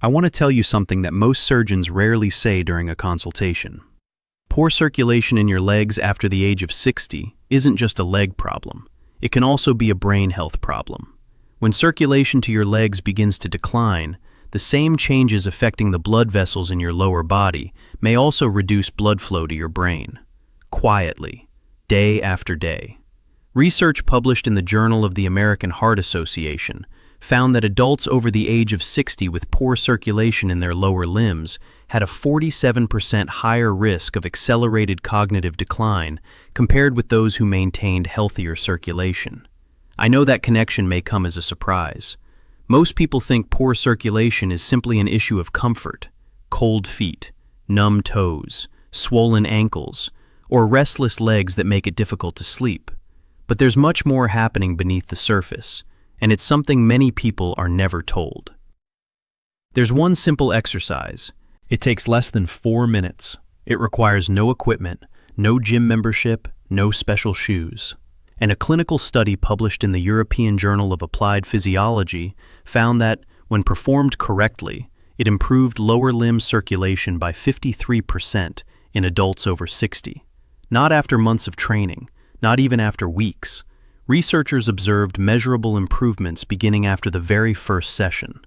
I want to tell you something that most surgeons rarely say during a consultation. Poor circulation in your legs after the age of 60 isn't just a leg problem. It can also be a brain health problem. When circulation to your legs begins to decline, the same changes affecting the blood vessels in your lower body may also reduce blood flow to your brain. Quietly, day after day. Research published in the Journal of the American Heart Association found that adults over the age of 60 with poor circulation in their lower limbs had a 47% higher risk of accelerated cognitive decline compared with those who maintained healthier circulation. I know that connection may come as a surprise. Most people think poor circulation is simply an issue of comfort, cold feet, numb toes, swollen ankles, or restless legs that make it difficult to sleep. But there's much more happening beneath the surface, and it's something many people are never told. There's one simple exercise. It takes less than 4 minutes. It requires no equipment, no gym membership, no special shoes. And a clinical study published in the European Journal of Applied Physiology found that, when performed correctly, it improved lower limb circulation by 53% in adults over 60. Not after months of training, not even after weeks. Researchers observed measurable improvements beginning after the very first session.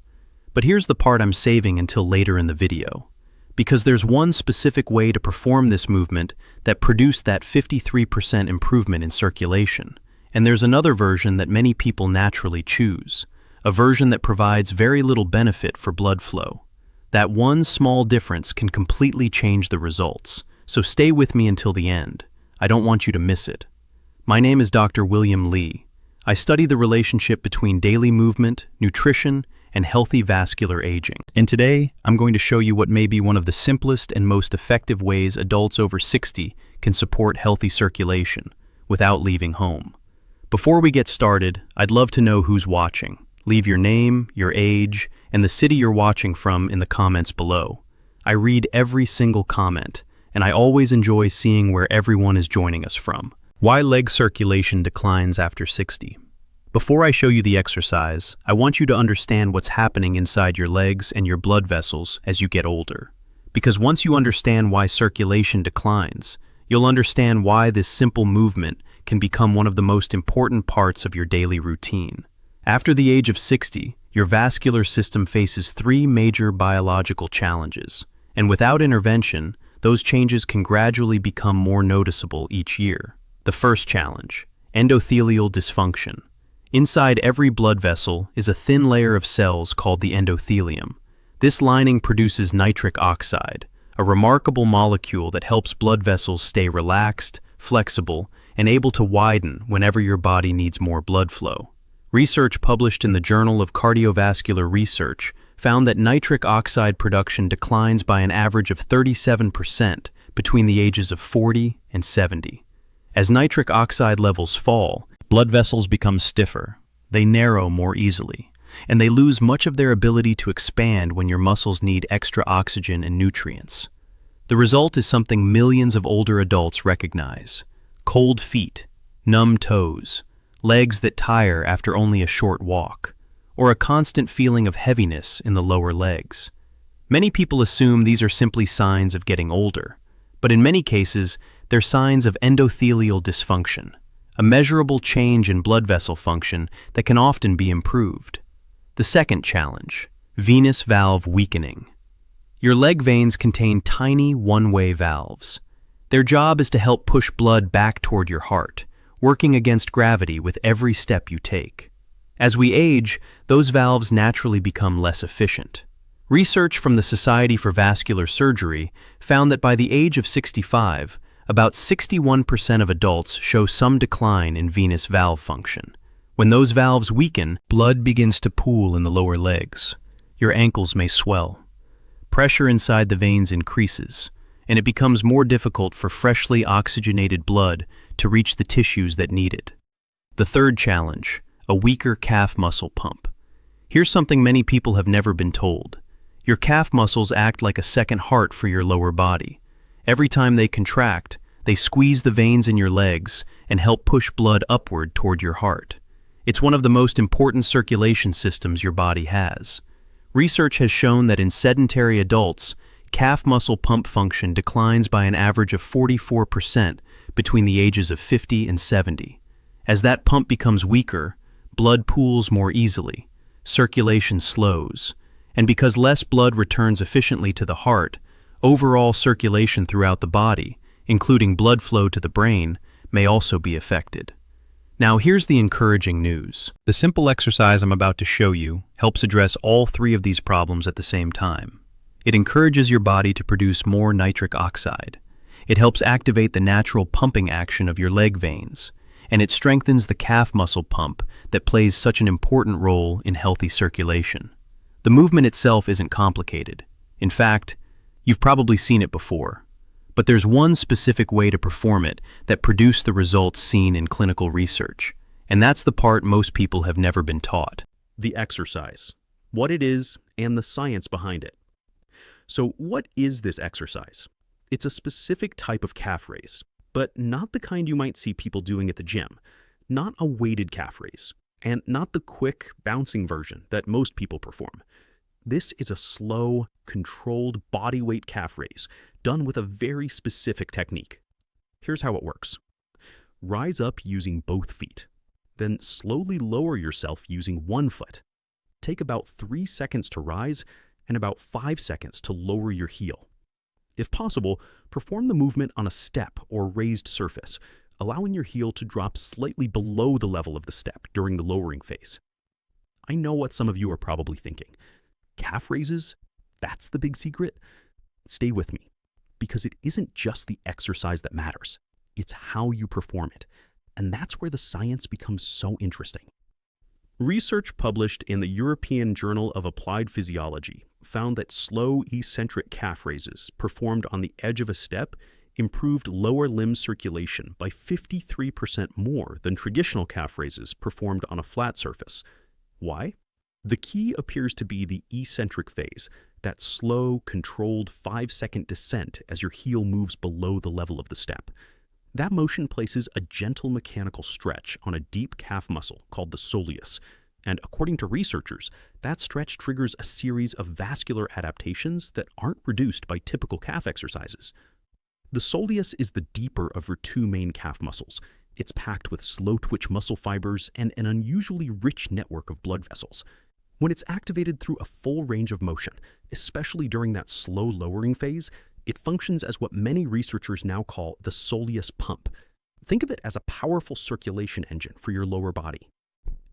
But here's the part I'm saving until later in the video. Because there's one specific way to perform this movement that produced that 53% improvement in circulation. And there's another version that many people naturally choose. A version that provides very little benefit for blood flow. That one small difference can completely change the results. So stay with me until the end. I don't want you to miss it. My name is Dr. William Lee. I study the relationship between daily movement, nutrition, and healthy vascular aging. And today, I'm going to show you what may be one of the simplest and most effective ways adults over 60 can support healthy circulation without leaving home. Before we get started, I'd love to know who's watching. Leave your name, your age, and the city you're watching from in the comments below. I read every single comment, and I always enjoy seeing where everyone is joining us from. Why leg circulation declines after 60. Before I show you the exercise, I want you to understand what's happening inside your legs and your blood vessels as you get older. Because once you understand why circulation declines, you'll understand why this simple movement can become one of the most important parts of your daily routine. After the age of 60, your vascular system faces 3 major biological challenges, and without intervention, those changes can gradually become more noticeable each year. The first challenge, endothelial dysfunction. Inside every blood vessel is a thin layer of cells called the endothelium. This lining produces nitric oxide, a remarkable molecule that helps blood vessels stay relaxed, flexible, and able to widen whenever your body needs more blood flow. Research published in the Journal of Cardiovascular Research found that nitric oxide production declines by an average of 37% between the ages of 40 and 70. As nitric oxide levels fall, blood vessels become stiffer, they narrow more easily, and they lose much of their ability to expand when your muscles need extra oxygen and nutrients. The result is something millions of older adults recognize: cold feet, numb toes, legs that tire after only a short walk, or a constant feeling of heaviness in the lower legs. Many people assume these are simply signs of getting older, but in many cases, they're signs of endothelial dysfunction, a measurable change in blood vessel function that can often be improved. The second challenge, venous valve weakening. Your leg veins contain tiny one-way valves. Their job is to help push blood back toward your heart, working against gravity with every step you take. As we age, those valves naturally become less efficient. Research from the Society for Vascular Surgery found that by the age of 65, about 61% of adults show some decline in venous valve function. When those valves weaken, blood begins to pool in the lower legs. Your ankles may swell. Pressure inside the veins increases, and it becomes more difficult for freshly oxygenated blood to reach the tissues that need it. The third challenge, a weaker calf muscle pump. Here's something many people have never been told. Your calf muscles act like a second heart for your lower body. Every time they contract, they squeeze the veins in your legs and help push blood upward toward your heart. It's one of the most important circulation systems your body has. Research has shown that in sedentary adults, calf muscle pump function declines by an average of 44% between the ages of 50 and 70. As that pump becomes weaker, blood pools more easily, circulation slows, and because less blood returns efficiently to the heart, overall circulation throughout the body, including blood flow to the brain, may also be affected. Now here's the encouraging news. The simple exercise I'm about to show you helps address all three of these problems at the same time. It encourages your body to produce more nitric oxide. It helps activate the natural pumping action of your leg veins, and it strengthens the calf muscle pump that plays such an important role in healthy circulation. The movement itself isn't complicated. In fact, you've probably seen it before. But there's one specific way to perform it that produced the results seen in clinical research, and that's the part most people have never been taught. The exercise, what it is, and the science behind it. So what is this exercise? It's a specific type of calf raise, but not the kind you might see people doing at the gym, not a weighted calf raise, and not the quick, bouncing version that most people perform. This is a slow, controlled body weight calf raise done with a very specific technique. Here's how it works. Rise up using both feet, then slowly lower yourself using one foot. Take about 3 seconds to rise and about 5 seconds to lower your heel. If possible, perform the movement on a step or raised surface, allowing your heel to drop slightly below the level of the step during the lowering phase. I know what some of you are probably thinking. Calf raises? That's the big secret? Stay with me, because it isn't just the exercise that matters. It's how you perform it, and that's where the science becomes so interesting. Research published in the European Journal of Applied Physiology found that slow eccentric calf raises performed on the edge of a step improved lower limb circulation by 53% more than traditional calf raises performed on a flat surface. Why? The key appears to be the eccentric phase, that slow, controlled 5-second descent as your heel moves below the level of the step. That motion places a gentle mechanical stretch on a deep calf muscle called the soleus, and according to researchers, that stretch triggers a series of vascular adaptations that aren't produced by typical calf exercises. The soleus is the deeper of your two main calf muscles. It's packed with slow-twitch muscle fibers and an unusually rich network of blood vessels. When it's activated through a full range of motion, especially during that slow lowering phase, it functions as what many researchers now call the soleus pump. Think of it as a powerful circulation engine for your lower body.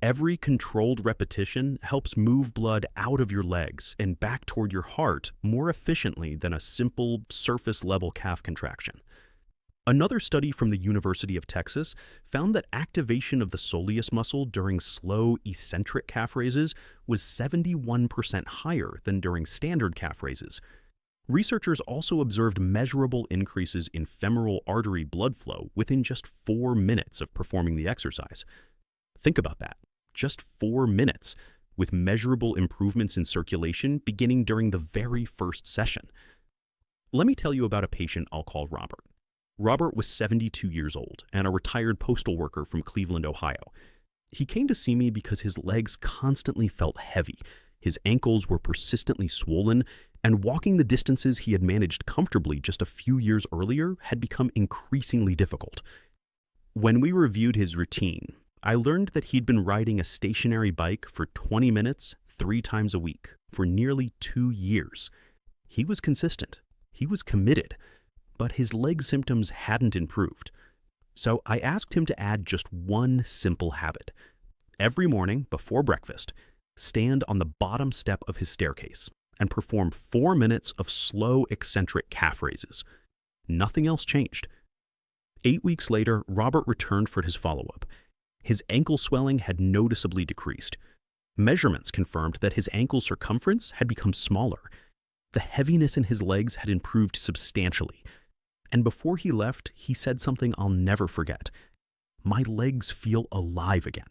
Every controlled repetition helps move blood out of your legs and back toward your heart more efficiently than a simple surface-level calf contraction. Another study from the University of Texas found that activation of the soleus muscle during slow eccentric calf raises was 71% higher than during standard calf raises. Researchers also observed measurable increases in femoral artery blood flow within just 4 minutes of performing the exercise. Think about that, just 4 minutes, with measurable improvements in circulation beginning during the very first session. Let me tell you about a patient I'll call Robert. Robert was 72 years old and a retired postal worker from Cleveland, Ohio. He came to see me because his legs constantly felt heavy, his ankles were persistently swollen, and walking the distances he had managed comfortably just a few years earlier had become increasingly difficult. When we reviewed his routine, I learned that he'd been riding a stationary bike for 20 minutes 3 times a week for nearly 2 years. He was consistent, he was committed, but his leg symptoms hadn't improved. So I asked him to add just one simple habit. Every morning before breakfast, stand on the bottom step of his staircase and perform 4 minutes of slow eccentric calf raises. Nothing else changed. 8 weeks later, Robert returned for his follow-up. His ankle swelling had noticeably decreased. Measurements confirmed that his ankle circumference had become smaller. The heaviness in his legs had improved substantially. And before he left, he said something I'll never forget. "My legs feel alive again."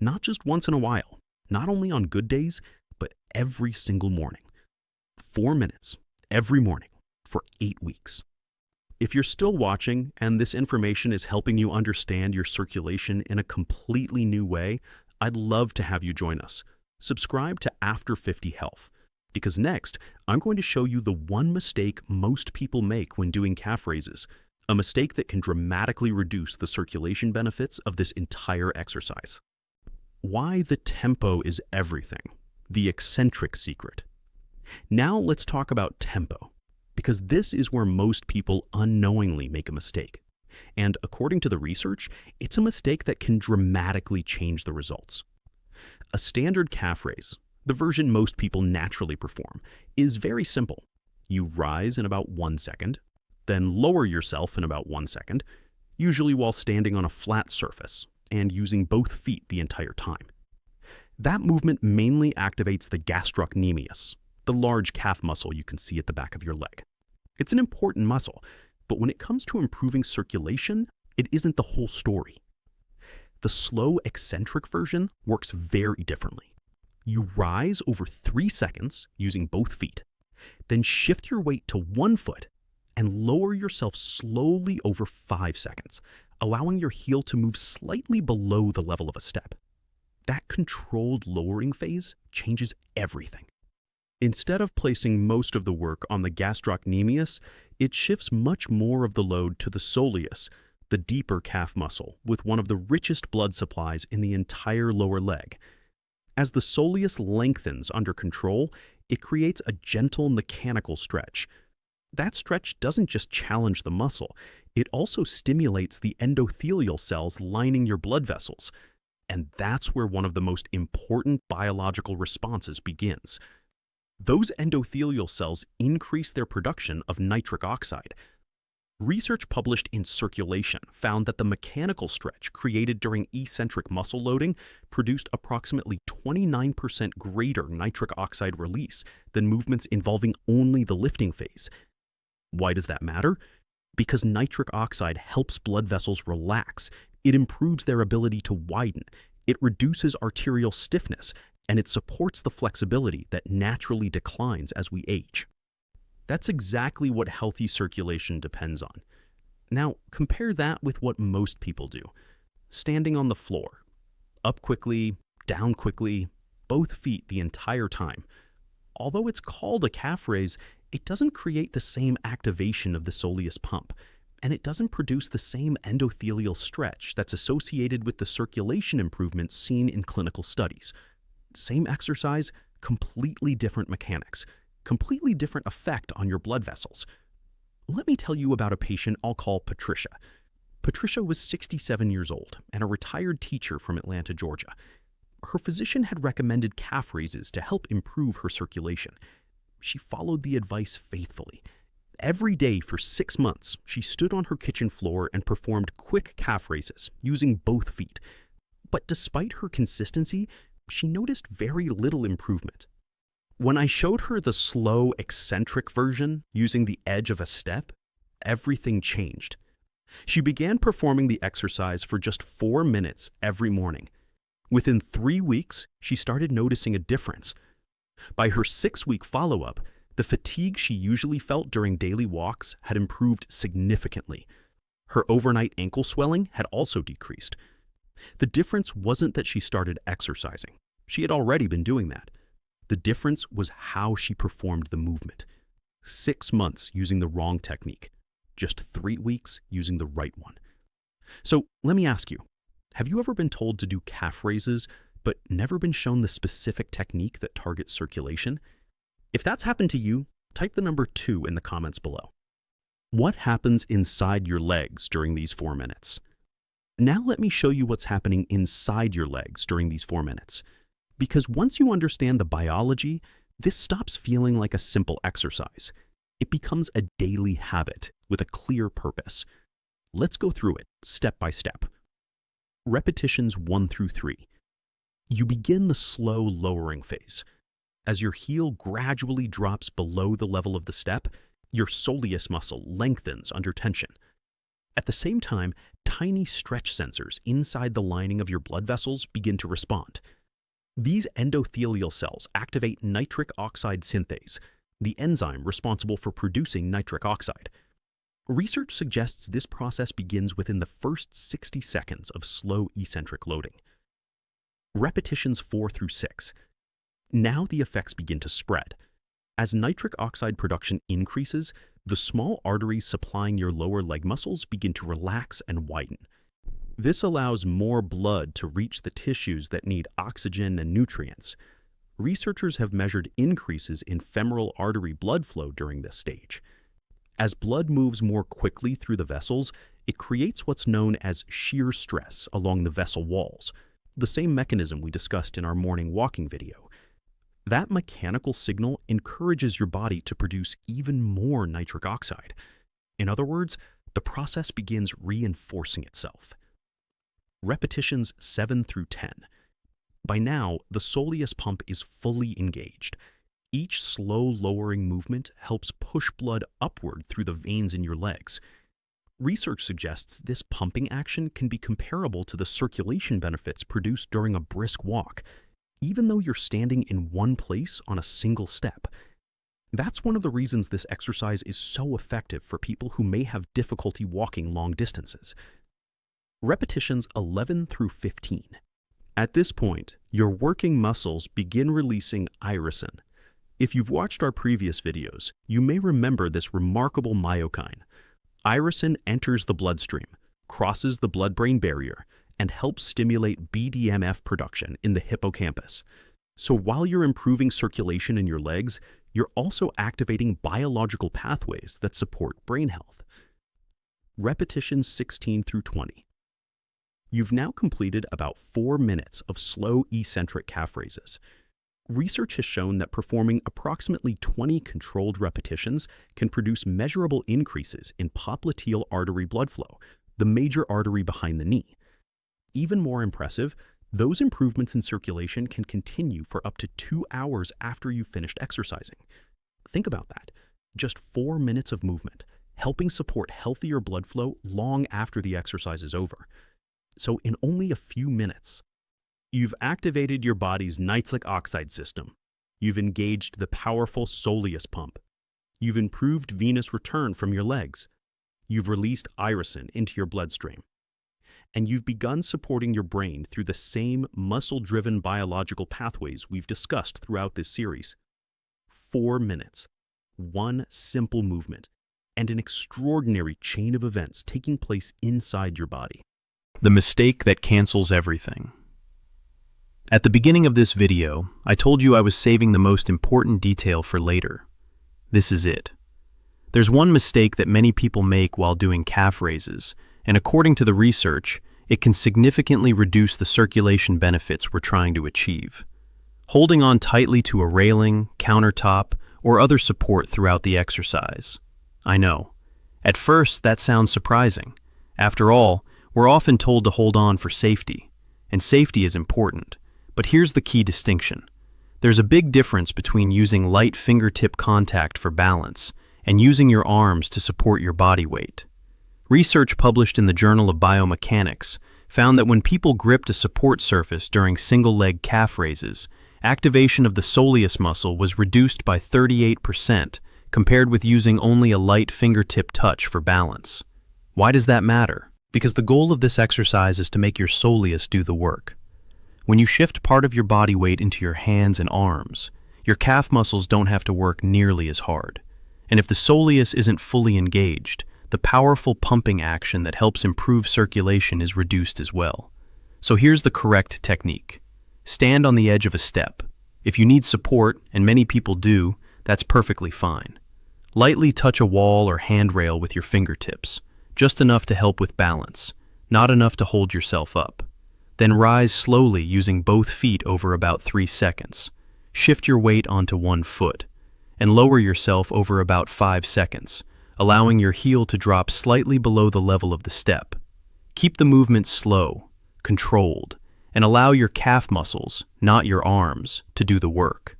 Not just once in a while, not only on good days, but every single morning. 4 minutes every morning for 8 weeks. If you're still watching and this information is helping you understand your circulation in a completely new way, I'd love to have you join us. Subscribe to After 50 Health, because next I'm going to show you the one mistake most people make when doing calf raises, a mistake that can dramatically reduce the circulation benefits of this entire exercise. Why the tempo is everything, the eccentric secret. Now let's talk about tempo, because this is where most people unknowingly make a mistake. And according to the research, it's a mistake that can dramatically change the results. A standard calf raise, the version most people naturally perform, is very simple. You rise in about 1 second, then lower yourself in about 1 second, usually while standing on a flat surface and using both feet the entire time. That movement mainly activates the gastrocnemius, the large calf muscle you can see at the back of your leg. It's an important muscle, but when it comes to improving circulation, it isn't the whole story. The slow eccentric version works very differently. You rise over 3 seconds using both feet, then shift your weight to 1 foot and lower yourself slowly over 5 seconds, allowing your heel to move slightly below the level of a step. That controlled lowering phase changes everything. Instead of placing most of the work on the gastrocnemius, it shifts much more of the load to the soleus, the deeper calf muscle, with one of the richest blood supplies in the entire lower leg. As the soleus lengthens under control, it creates a gentle mechanical stretch. That stretch doesn't just challenge the muscle, it also stimulates the endothelial cells lining your blood vessels. And that's where one of the most important biological responses begins. Those endothelial cells increase their production of nitric oxide. Research published in Circulation found that the mechanical stretch created during eccentric muscle loading produced approximately 29% greater nitric oxide release than movements involving only the lifting phase. Why does that matter? Because nitric oxide helps blood vessels relax, it improves their ability to widen, it reduces arterial stiffness, and it supports the flexibility that naturally declines as we age. That's exactly what healthy circulation depends on. Now, compare that with what most people do. Standing on the floor. Up quickly, down quickly, both feet the entire time. Although it's called a calf raise, it doesn't create the same activation of the soleus pump, and it doesn't produce the same endothelial stretch that's associated with the circulation improvements seen in clinical studies. Same exercise, completely different mechanics, completely different effect on your blood vessels. Let me tell you about a patient I'll call Patricia. Patricia was 67 years old and a retired teacher from Atlanta, Georgia. Her physician had recommended calf raises to help improve her circulation. She followed the advice faithfully. Every day for 6 months, she stood on her kitchen floor and performed quick calf raises using both feet. But despite her consistency, she noticed very little improvement. When I showed her the slow eccentric version using the edge of a step, everything changed. She began performing the exercise for just 4 minutes every morning. Within 3 weeks, she started noticing a difference. By her 6-week follow-up, the fatigue she usually felt during daily walks had improved significantly. Her overnight ankle swelling had also decreased. The difference wasn't that she started exercising. She had already been doing that. The difference was how she performed the movement. 6 months using the wrong technique. Just 3 weeks using the right one. So let me ask you, have you ever been told to do calf raises, but never been shown the specific technique that targets circulation? If that's happened to you, type the number 2 in the comments below. What happens inside your legs during these 4 minutes? Now let me show you what's happening inside your legs during these 4 minutes. Because once you understand the biology, this stops feeling like a simple exercise. It becomes a daily habit with a clear purpose. Let's go through it step by step. Repetitions 1 through 3. You begin the slow lowering phase. As your heel gradually drops below the level of the step, your soleus muscle lengthens under tension. At the same time, tiny stretch sensors inside the lining of your blood vessels begin to respond. These endothelial cells activate nitric oxide synthase, the enzyme responsible for producing nitric oxide. Research suggests this process begins within the first 60 seconds of slow eccentric loading. Repetitions 4 through 6. Now the effects begin to spread. As nitric oxide production increases, the small arteries supplying your lower leg muscles begin to relax and widen. This allows more blood to reach the tissues that need oxygen and nutrients. Researchers have measured increases in femoral artery blood flow during this stage. As blood moves more quickly through the vessels, it creates what's known as shear stress along the vessel walls, the same mechanism we discussed in our morning walking video. That mechanical signal encourages your body to produce even more nitric oxide. In other words, the process begins reinforcing itself. Repetitions 7 through 10. By now, the soleus pump is fully engaged. Each slow lowering movement helps push blood upward through the veins in your legs. Research suggests this pumping action can be comparable to the circulation benefits produced during a brisk walk, even though you're standing in one place on a single step. That's one of the reasons this exercise is so effective for people who may have difficulty walking long distances. Repetitions 11 through 15. At this point, your working muscles begin releasing irisin. If you've watched our previous videos, you may remember this remarkable myokine. Irisin enters the bloodstream, crosses the blood-brain barrier, and helps stimulate BDNF production in the hippocampus. So while you're improving circulation in your legs, you're also activating biological pathways that support brain health. Repetitions 16 through 20. You've now completed about 4 minutes of slow eccentric calf raises. Research has shown that performing approximately 20 controlled repetitions can produce measurable increases in popliteal artery blood flow, the major artery behind the knee. Even more impressive, those improvements in circulation can continue for up to 2 hours after you've finished exercising. Think about that. Just 4 minutes of movement, helping support healthier blood flow long after the exercise is over. So in only a few minutes, you've activated your body's nitric oxide system. You've engaged the powerful soleus pump. You've improved venous return from your legs. You've released irisin into your bloodstream. And you've begun supporting your brain through the same muscle-driven biological pathways we've discussed throughout this series. 4 minutes, one simple movement, and an extraordinary chain of events taking place inside your body. The mistake that cancels everything. At the beginning of this video, I told you I was saving the most important detail for later. This is it. There's one mistake that many people make while doing calf raises, and according to the research, it can significantly reduce the circulation benefits we're trying to achieve. Holding on tightly to a railing, countertop, or other support throughout the exercise. I know. At first, that sounds surprising. After all, we're often told to hold on for safety, and safety is important. But here's the key distinction. There's a big difference between using light fingertip contact for balance and using your arms to support your body weight. Research published in the Journal of Biomechanics found that when people gripped a support surface during single-leg calf raises, activation of the soleus muscle was reduced by 38% compared with using only a light fingertip touch for balance. Why does that matter? Because the goal of this exercise is to make your soleus do the work. When you shift part of your body weight into your hands and arms, your calf muscles don't have to work nearly as hard. And if the soleus isn't fully engaged, the powerful pumping action that helps improve circulation is reduced as well. So here's the correct technique. Stand on the edge of a step. If you need support, and many people do, that's perfectly fine. Lightly touch a wall or handrail with your fingertips, just enough to help with balance, not enough to hold yourself up. Then rise slowly using both feet over about 3 seconds. Shift your weight onto one foot, and lower yourself over about 5 seconds, allowing your heel to drop slightly below the level of the step. Keep the movement slow, controlled, and allow your calf muscles, not your arms, to do the work.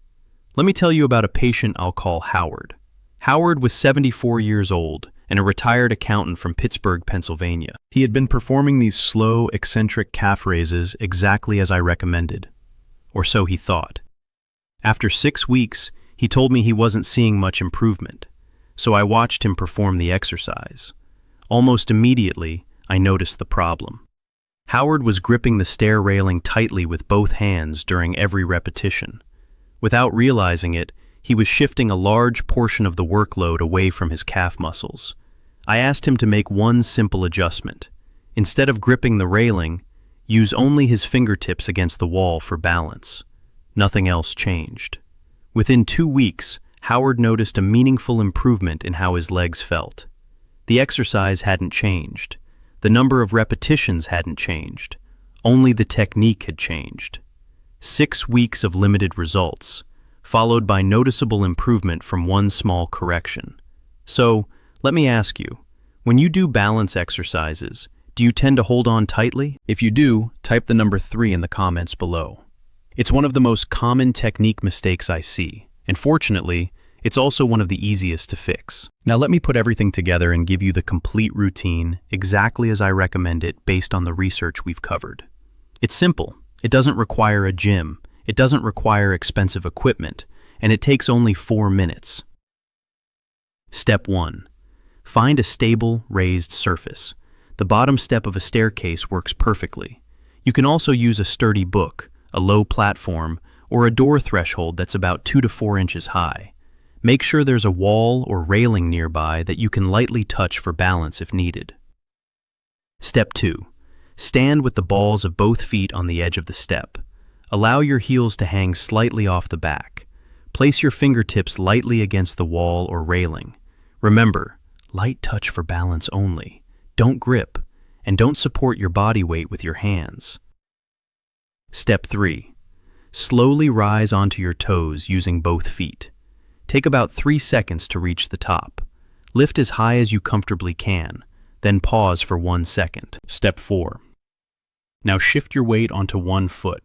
Let me tell you about a patient I'll call Howard. Howard was 74 years old and a retired accountant from Pittsburgh, Pennsylvania. He had been performing these slow, eccentric calf raises exactly as I recommended, or so he thought. After 6 weeks, he told me he wasn't seeing much improvement, so I watched him perform the exercise. Almost immediately, I noticed the problem. Howard was gripping the stair railing tightly with both hands during every repetition. Without realizing it, he was shifting a large portion of the workload away from his calf muscles. I asked him to make one simple adjustment. Instead of gripping the railing, use only his fingertips against the wall for balance. Nothing else changed. Within 2 weeks, Howard noticed a meaningful improvement in how his legs felt. The exercise hadn't changed. The number of repetitions hadn't changed. Only the technique had changed. 6 weeks of limited results, followed by noticeable improvement from one small correction. So, let me ask you, when you do balance exercises, do you tend to hold on tightly? If you do, type the number 3 in the comments below. It's one of the most common technique mistakes I see, and fortunately, it's also one of the easiest to fix. Now let me put everything together and give you the complete routine exactly as I recommend it based on the research we've covered. It's simple. It doesn't require a gym. It doesn't require expensive equipment, and it takes only 4 minutes. Step 1. Find a stable, raised surface. The bottom step of a staircase works perfectly. You can also use a sturdy book, a low platform, or a door threshold that's about 2 to 4 inches high. Make sure there's a wall or railing nearby that you can lightly touch for balance if needed. Step 2. Stand with the balls of both feet on the edge of the step. Allow your heels to hang slightly off the back. Place your fingertips lightly against the wall or railing. Remember, light touch for balance only. Don't grip, and don't support your body weight with your hands. Step 3. Slowly rise onto your toes using both feet. Take about 3 seconds to reach the top. Lift as high as you comfortably can, then pause for 1 second. Step 4. Now shift your weight onto one foot.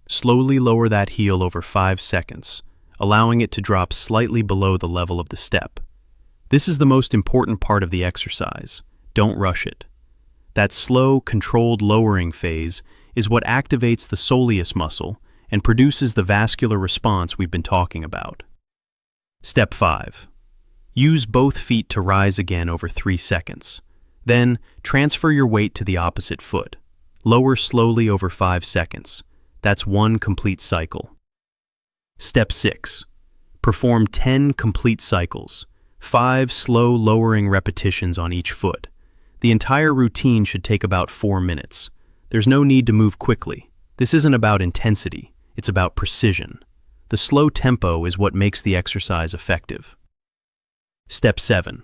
Slowly lower that heel over 5 seconds, allowing it to drop slightly below the level of the step. This is the most important part of the exercise. Don't rush it. That slow, controlled lowering phase is what activates the soleus muscle and produces the vascular response we've been talking about. Step 5. Use both feet to rise again over 3 seconds. Then, transfer your weight to the opposite foot. Lower slowly over 5 seconds. That's 1 complete cycle. Step 6. Perform 10 complete cycles, 5 slow lowering repetitions on each foot. The entire routine should take about 4 minutes. There's no need to move quickly. This isn't about intensity, it's about precision. The slow tempo is what makes the exercise effective. Step 7.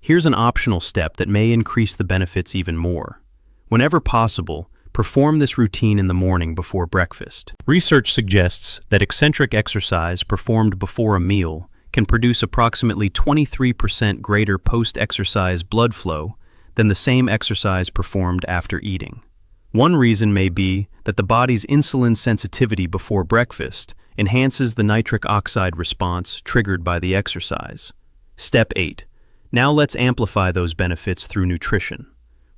Here's an optional step that may increase the benefits even more. Whenever possible, perform this routine in the morning before breakfast. Research suggests that eccentric exercise performed before a meal can produce approximately 23% greater post-exercise blood flow than the same exercise performed after eating. One reason may be that the body's insulin sensitivity before breakfast enhances the nitric oxide response triggered by the exercise. Step 8. Now let's amplify those benefits through nutrition.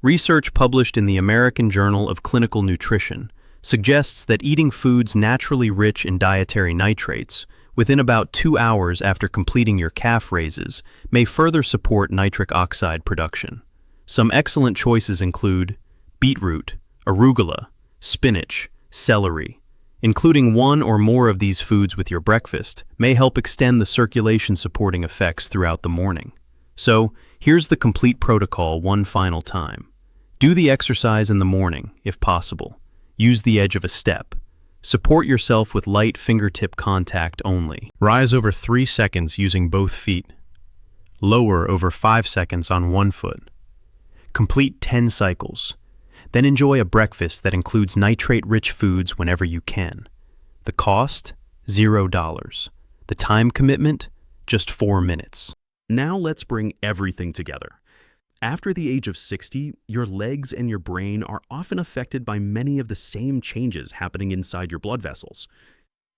Research published in the American Journal of Clinical Nutrition suggests that eating foods naturally rich in dietary nitrates within about 2 hours after completing your calf raises may further support nitric oxide production. Some excellent choices include beetroot, arugula, spinach, celery. Including one or more of these foods with your breakfast may help extend the circulation-supporting effects throughout the morning. So, here's the complete protocol one final time. Do the exercise in the morning, if possible. Use the edge of a step. Support yourself with light fingertip contact only. Rise over 3 seconds using both feet. Lower over 5 seconds on one foot. Complete 10 cycles. Then enjoy a breakfast that includes nitrate-rich foods whenever you can. The cost? $0. The time commitment? Just 4 minutes. Now let's bring everything together. After the age of 60, your legs and your brain are often affected by many of the same changes happening inside your blood vessels.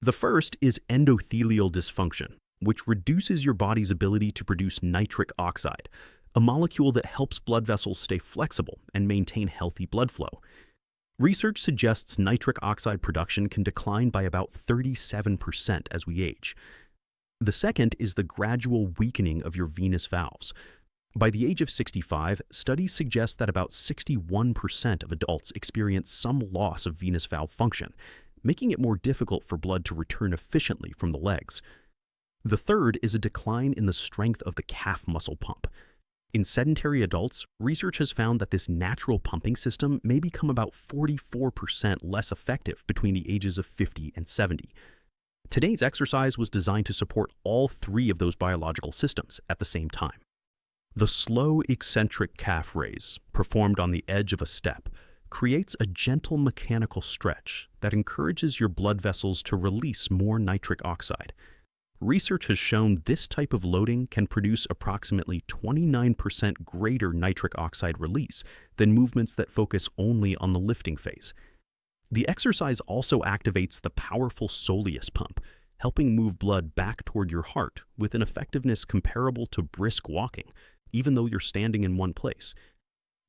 The first is endothelial dysfunction, which reduces your body's ability to produce nitric oxide, a molecule that helps blood vessels stay flexible and maintain healthy blood flow. Research suggests nitric oxide production can decline by about 37% as we age. The second is the gradual weakening of your venous valves. By the age of 65, studies suggest that about 61% of adults experience some loss of venous valve function, making it more difficult for blood to return efficiently from the legs. The third is a decline in the strength of the calf muscle pump. In sedentary adults, research has found that this natural pumping system may become about 44% less effective between the ages of 50 and 70. Today's exercise was designed to support all three of those biological systems at the same time. The slow eccentric calf raise, performed on the edge of a step, creates a gentle mechanical stretch that encourages your blood vessels to release more nitric oxide. Research has shown this type of loading can produce approximately 29% greater nitric oxide release than movements that focus only on the lifting phase. The exercise also activates the powerful soleus pump, helping move blood back toward your heart with an effectiveness comparable to brisk walking, even though you're standing in one place.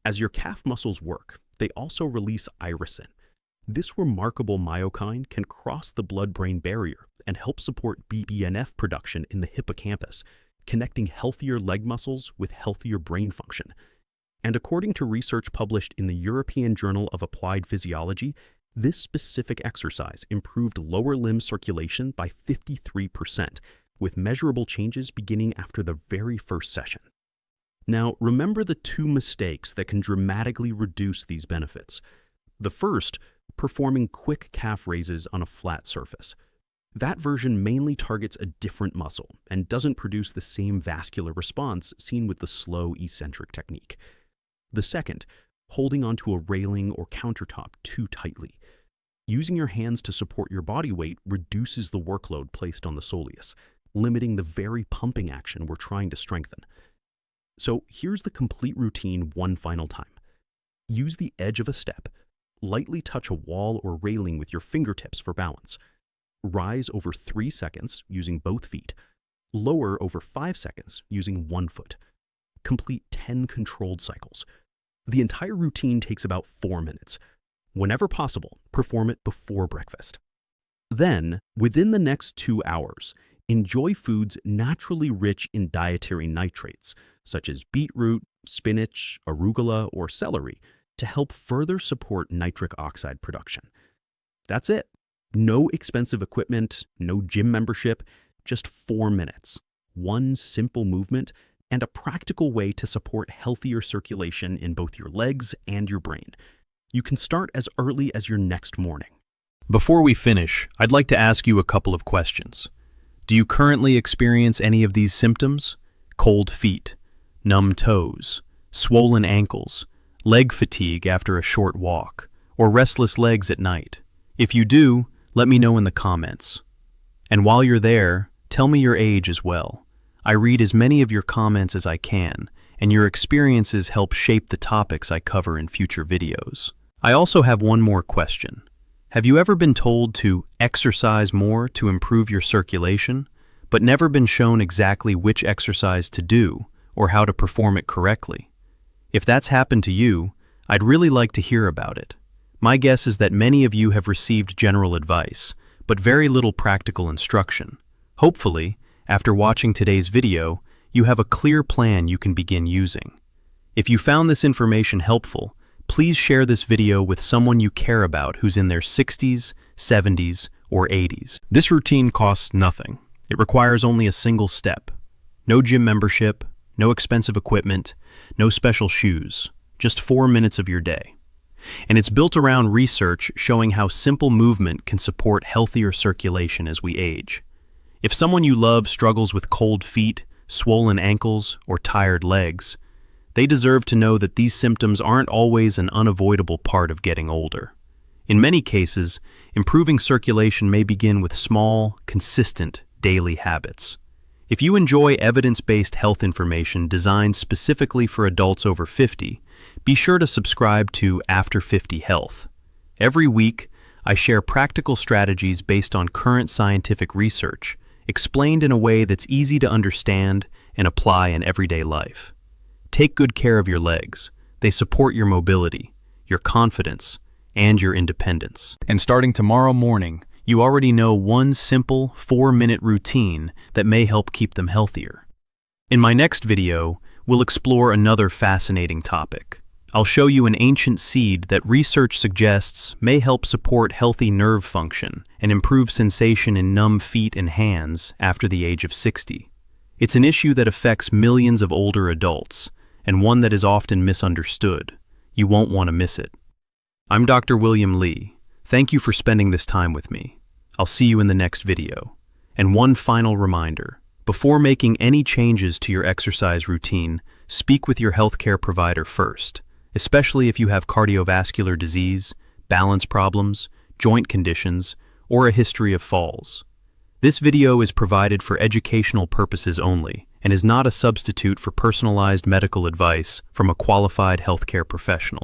As your calf muscles work, they also release irisin. This remarkable myokine can cross the blood-brain barrier and help support BDNF production in the hippocampus, connecting healthier leg muscles with healthier brain function. And according to research published in the European Journal of Applied Physiology, this specific exercise improved lower limb circulation by 53%, with measurable changes beginning after the very first session. Now, remember the two mistakes that can dramatically reduce these benefits. The first, performing quick calf raises on a flat surface. That version mainly targets a different muscle and doesn't produce the same vascular response seen with the slow eccentric technique. The second, holding onto a railing or countertop too tightly. Using your hands to support your body weight reduces the workload placed on the soleus, limiting the very pumping action we're trying to strengthen. So here's the complete routine one final time. Use the edge of a step. Lightly touch a wall or railing with your fingertips for balance. Rise over 3 seconds using both feet. Lower over 5 seconds using one foot. Complete 10 controlled cycles. The entire routine takes about 4 minutes. Whenever possible, perform it before breakfast. Then, within the next 2 hours, enjoy foods naturally rich in dietary nitrates, such as beetroot, spinach, arugula, or celery, to help further support nitric oxide production. That's it. No expensive equipment, no gym membership, just 4 minutes. One simple movement and a practical way to support healthier circulation in both your legs and your brain. You can start as early as your next morning. Before we finish, I'd like to ask you a couple of questions. Do you currently experience any of these symptoms? Cold feet, numb toes, swollen ankles, leg fatigue after a short walk, or restless legs at night? If you do, let me know in the comments. And while you're there, tell me your age as well. I read as many of your comments as I can, and your experiences help shape the topics I cover in future videos. I also have one more question. Have you ever been told to exercise more to improve your circulation, but never been shown exactly which exercise to do or how to perform it correctly? If that's happened to you, I'd really like to hear about it. My guess is that many of you have received general advice, but very little practical instruction. Hopefully, after watching today's video, you have a clear plan you can begin using. If you found this information helpful, please share this video with someone you care about who's in their 60s, 70s, or 80s. This routine costs nothing. It requires only a single step. No gym membership, no expensive equipment, no special shoes, just 4 minutes of your day. And it's built around research showing how simple movement can support healthier circulation as we age. If someone you love struggles with cold feet, swollen ankles, or tired legs, they deserve to know that these symptoms aren't always an unavoidable part of getting older. In many cases, improving circulation may begin with small, consistent, daily habits. If you enjoy evidence-based health information designed specifically for adults over 50, be sure to subscribe to After 50 Health. Every week, I share practical strategies based on current scientific research, explained in a way that's easy to understand and apply in everyday life. Take good care of your legs. They support your mobility, your confidence, and your independence. And starting tomorrow morning, you already know one simple 4-minute routine that may help keep them healthier. In my next video, we'll explore another fascinating topic: I'll show you an ancient seed that research suggests may help support healthy nerve function and improve sensation in numb feet and hands after the age of 60. It's an issue that affects millions of older adults, and one that is often misunderstood. You won't want to miss it. I'm Dr. William Lee. Thank you for spending this time with me. I'll see you in the next video. And one final reminder, before making any changes to your exercise routine, speak with your healthcare provider first, especially if you have cardiovascular disease, balance problems, joint conditions, or a history of falls. This video is provided for educational purposes only and is not a substitute for personalized medical advice from a qualified healthcare professional.